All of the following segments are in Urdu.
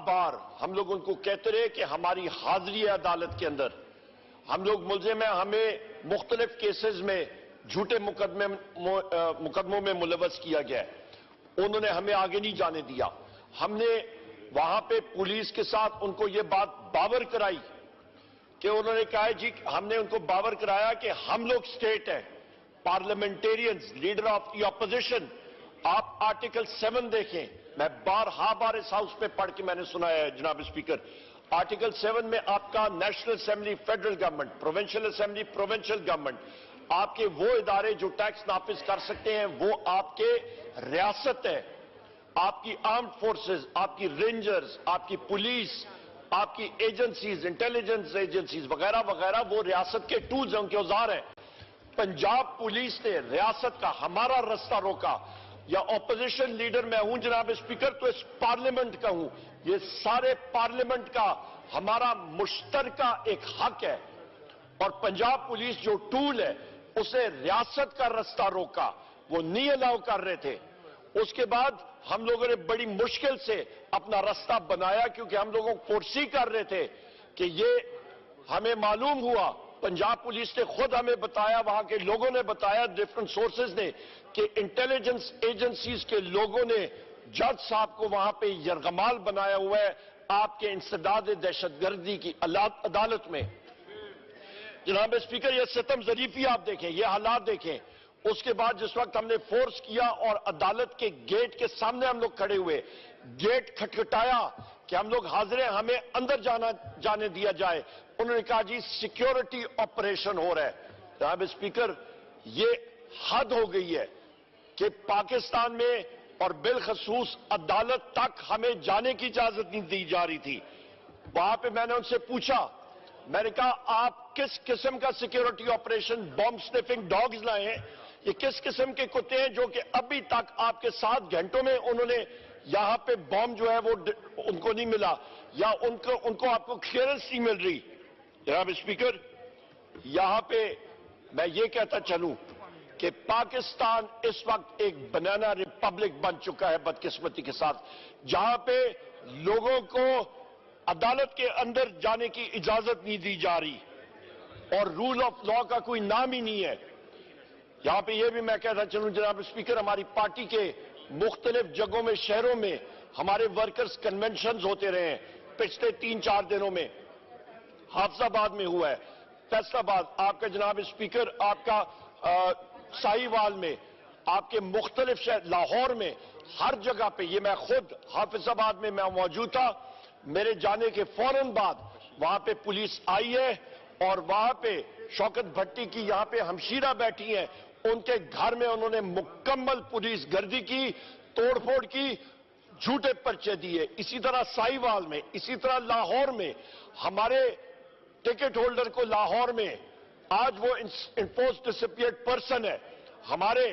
بار ہم لوگ ان کو کہتے رہے کہ ہماری حاضری عدالت کے اندر ہم لوگ ملزم ہیں، ہمیں مختلف کیسز میں جھوٹے مقدموں میں ملوث کیا گیا ہے، انہوں نے ہمیں آگے نہیں جانے دیا۔ ہم نے وہاں پہ پولیس کے ساتھ ان کو یہ بات باور کرائی کہ انہوں نے کہا جی، ہم نے ان کو باور کرایا کہ ہم لوگ سٹیٹ ہیں، parliamentarians, leader of the opposition. آپ آرٹیکل 7 دیکھیں، میں بار اس ہاؤس میں پڑھ کے میں نے سنایا ہے جناب اسپیکر۔ آرٹیکل 7 میں آپ کا national assembly federal government, provincial assembly provincial government, آپ کے وہ ادارے جو ٹیکس نافذ کر سکتے ہیں وہ آپ کے ریاست ہے۔ آپ کی آرمڈ فورسز، آپ کی رینجرز، آپ کی پولیس، آپ کی ایجنسیز، انٹیلیجنس ایجنسیز وغیرہ وغیرہ وہ ریاست کے ٹولز ہیں، ان کے اوزار ہیں۔ پنجاب پولیس نے ریاست کا ہمارا رستہ روکا، یا اپوزیشن لیڈر میں ہوں جناب اسپیکر تو اس پارلیمنٹ کا ہوں، یہ سارے پارلیمنٹ کا ہمارا مشترکہ ایک حق ہے، اور پنجاب پولیس جو ٹول ہے اسے ریاست کا رستہ روکا، وہ نہیں الاؤ کر رہے تھے۔ اس کے بعد ہم لوگوں نے بڑی مشکل سے اپنا رستہ بنایا، کیونکہ ہم لوگوں کو فورسی کر رہے تھے کہ یہ ہمیں معلوم ہوا، پنجاب پولیس نے خود ہمیں بتایا، وہاں کے لوگوں نے بتایا، ڈیفرنٹ سورسز نے، کہ انٹیلیجنس ایجنسیز کے لوگوں نے جج صاحب کو وہاں پہ یرغمال بنایا ہوا ہے آپ کے انسداد دہشت گردی کی عدالت میں۔ جناب اسپیکر، یہ ستم ظریفی آپ دیکھیں، یہ حالات دیکھیں۔ اس کے بعد جس وقت ہم نے فورس کیا اور عدالت کے گیٹ کے سامنے ہم لوگ کھڑے ہوئے، گیٹ کھٹکھٹایا کہ ہم لوگ حاضر ہیں، ہمیں اندر جانے دیا جائے، انہوں نے کہا جی سیکیورٹی آپریشن ہو رہا ہے۔ جناب اسپیکر، یہ حد ہو گئی ہے کہ پاکستان میں اور بالخصوص عدالت تک ہمیں جانے کی اجازت نہیں دی جا رہی تھی۔ وہاں پہ میں نے ان سے پوچھا، میں نے کہا آپ کس قسم کا سیکیورٹی آپریشن، بم سنیفنگ ڈاگز لائے ہیں؟ یہ کس قسم کے کتے ہیں جو کہ ابھی تک آپ کے 7 گھنٹوں میں انہوں نے یہاں پہ بم جو ہے وہ ان کو نہیں ملا، یا ان کو آپ کو کلیئرنس نہیں مل رہی؟ جناب اسپیکر، یہاں پہ میں یہ کہتا چلوں کہ پاکستان اس وقت ایک بنانا ریپبلک بن چکا ہے بدقسمتی کے ساتھ، جہاں پہ لوگوں کو عدالت کے اندر جانے کی اجازت نہیں دی جا رہی، اور رول آف لا کا کوئی نام ہی نہیں ہے۔ یہاں پہ یہ بھی میں کہتا چلوں جناب اسپیکر، ہماری پارٹی کے مختلف جگہوں میں، شہروں میں ہمارے ورکرز کنونشنز ہوتے رہے ہیں پچھلے 3-4 دنوں میں۔ حافظ آباد میں ہوا ہے، فیصل آباد، آپ کا جناب اسپیکر، آپ کا ساہیوال میں، آپ کے مختلف شہر، لاہور میں، ہر جگہ پہ، یہ میں خود حافظ آباد میں میں موجود تھا، میرے جانے کے فوراً بعد وہاں پہ پولیس آئی ہے، اور وہاں پہ شوکت بھٹی کی یہاں پہ ہمشیرہ بیٹھی ہیں، ان کے گھر میں انہوں نے مکمل پولیس گردی کی، توڑ پھوڑ کی، جھوٹے پرچے دیے۔ اسی طرح ساہیوال میں، اسی طرح لاہور میں ہمارے ٹکٹ ہولڈر کو لاہور میں آج وہ انفورس ڈسپیئرڈ پرسن ہے۔ ہمارے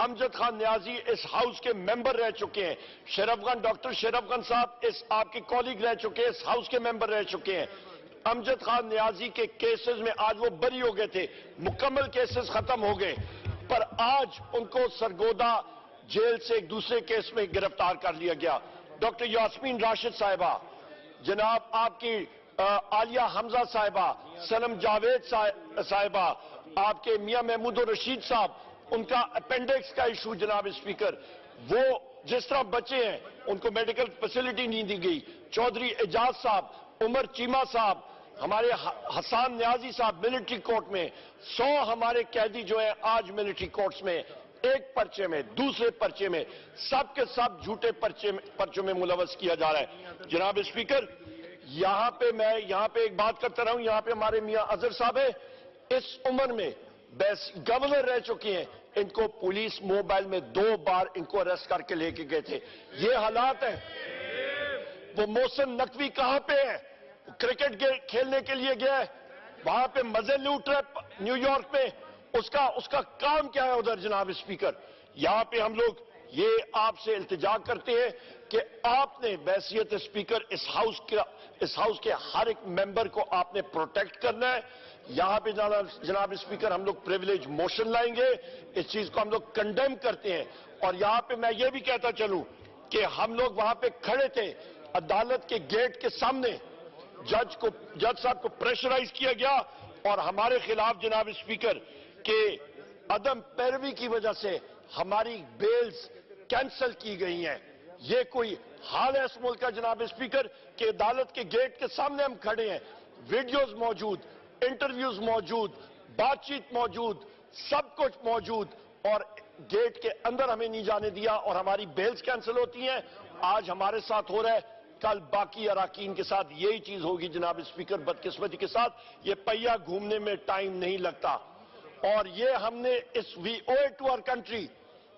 امجد خان نیازی اس ہاؤس کے ممبر رہ چکے ہیں، ڈاکٹر شرف خان صاحب اس آپ کے کولیگ رہ چکے ہیں، اس ہاؤس کے ممبر رہ چکے ہیں۔ امجد خان نیازی کے کیسز میں آج وہ بری ہو گئے تھے، مکمل کیسز ختم ہو گئے، پر آج ان کو سرگودا جیل سے ایک دوسرے کیس میں گرفتار کر لیا گیا۔ ڈاکٹر یاسمین راشد صاحبہ، جناب آپ کی عالیہ حمزہ صاحبہ، سنم جاوید صاحبہ، آپ کے میاں محمود الرشید صاحب، ان کا اپینڈکس کا ایشو جناب اسپیکر، وہ جس طرح بچے ہیں ان کو میڈیکل فیسلٹی نہیں دی گئی۔ چودھری اعجاز صاحب، عمر چیمہ صاحب، ہمارے حسان نیازی صاحب ملٹری کورٹ میں، 100 ہمارے قیدی جو ہیں آج ملٹری کورٹس میں، ایک پرچے میں، دوسرے پرچے میں، سب کے سب جھوٹے پرچوں میں ملوث کیا جا رہا ہے۔ جناب اسپیکر، یہاں پہ ایک بات کرتا رہا ہوں، یہاں پہ ہمارے میاں اظہر صاحب ہے، اس عمر میں گورنر رہ چکے ہیں، ان کو پولیس موبائل میں 2 بار ان کو اریسٹ کر کے لے کے گئے تھے۔ یہ حالات ہیں۔ وہ محسن نقوی کہاں پہ ہے؟ کرکٹ کھیلنے کے لیے گیا ہے، وہاں پہ مزے لوٹ رہے نیو یارک میں، اس کا کام کیا ہے ادھر؟ جناب اسپیکر، یہاں پہ ہم لوگ یہ آپ سے التجا کرتے ہیں کہ آپ نے بحیثیت اسپیکر اس ہاؤس کے ہر ایک ممبر کو آپ نے پروٹیکٹ کرنا ہے۔ یہاں پہ جناب اسپیکر ہم لوگ پریویلیج موشن لائیں گے، اس چیز کو ہم لوگ کنڈیم کرتے ہیں، اور یہاں پہ میں یہ بھی کہتا چلوں کہ ہم لوگ وہاں پہ کھڑے تھے عدالت کے گیٹ کے سامنے جج صاحب کو پریشرائز کیا گیا اور ہمارے خلاف جناب اسپیکر کے عدم پیروی کی وجہ سے ہماری بیلز کینسل کی گئی ہیں. یہ کوئی حال ہے اس ملک کا جناب اسپیکر کہ عدالت کے گیٹ کے سامنے ہم کھڑے ہیں, ویڈیوز موجود, انٹرویوز موجود, بات چیت موجود, سب کچھ موجود, اور گیٹ کے اندر ہمیں نہیں جانے دیا اور ہماری بیلز کینسل ہوتی ہیں. آج ہمارے ساتھ ہو رہا ہے, کل باقی اراکین کے ساتھ یہی چیز ہوگی جناب اسپیکر. بدقسمتی کے ساتھ یہ پہیہ گھومنے میں ٹائم نہیں لگتا, اور یہ ہم نے وی او اٹ ٹو آور کنٹری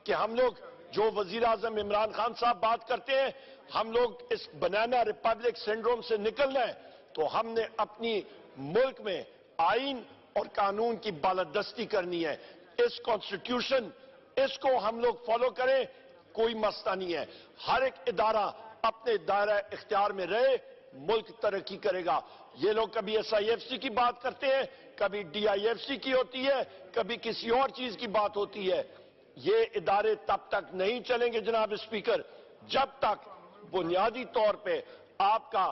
کہ ہم لوگ جو وزیر اعظم عمران خان صاحب بات کرتے ہیں, ہم لوگ اس بنانا ریپبلک سنڈروم سے نکلنا ہے, تو ہم نے اپنی ملک میں آئین اور قانون کی بالادستی کرنی ہے. اس کانسٹیٹیوشن اس کو ہم لوگ فالو کریں, کوئی مسئلہ نہیں ہے. ہر ایک ادارہ اپنے دائرہ اختیار میں رہے, ملک ترقی کرے گا. یہ لوگ کبھی ایس آئی ایف سی کی بات کرتے ہیں, کبھی ڈی آئی ایف سی کی ہوتی ہے, کبھی کسی اور چیز کی بات ہوتی ہے. یہ ادارے تب تک نہیں چلیں گے جناب اسپیکر جب تک بنیادی طور پہ آپ کا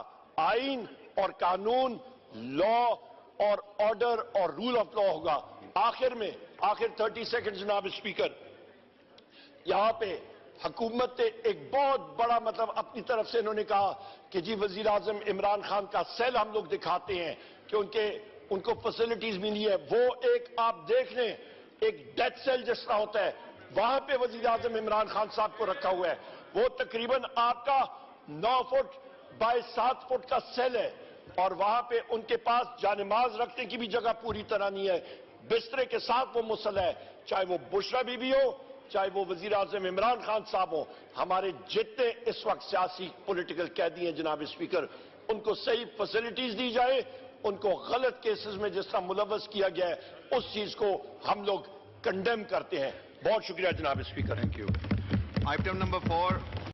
آئین اور قانون, لا اور آرڈر اور رول آف لا ہوگا. آخر 30 سیکنڈ جناب اسپیکر, یہاں پہ حکومت نے ایک بہت بڑا اپنی طرف سے انہوں نے کہا کہ جی وزیر اعظم عمران خان کا سیل ہم لوگ دکھاتے ہیں کہ ان کو فیسلٹیز ملی ہے. وہ ایک آپ دیکھ لیں, ایک ڈیتھ سیل جس طرح ہوتا ہے, وہاں پہ وزیر اعظم عمران خان صاحب کو رکھا ہوا ہے. وہ تقریباً آپ کا 9 فٹ بائی 7 فٹ کا سیل ہے, اور وہاں پہ ان کے پاس جانماز رکھنے کی بھی جگہ پوری طرح نہیں ہے. بسترے کے ساتھ وہ مسلح ہے, چاہے وہ بشرا بی بی ہو, چاہے وہ وزیر اعظم عمران خان صاحب ہو. ہمارے جتنے اس وقت سیاسی پولیٹیکل قیدی ہیں جناب اسپیکر, ان کو صحیح فیسلٹیز دی جائے, ان کو غلط کیسز میں جس طرح ملوث کیا گیا ہے اس چیز کو ہم لوگ کنڈیم کرتے ہیں. بہت شکریہ جناب speaker. Thank you. Item number 4.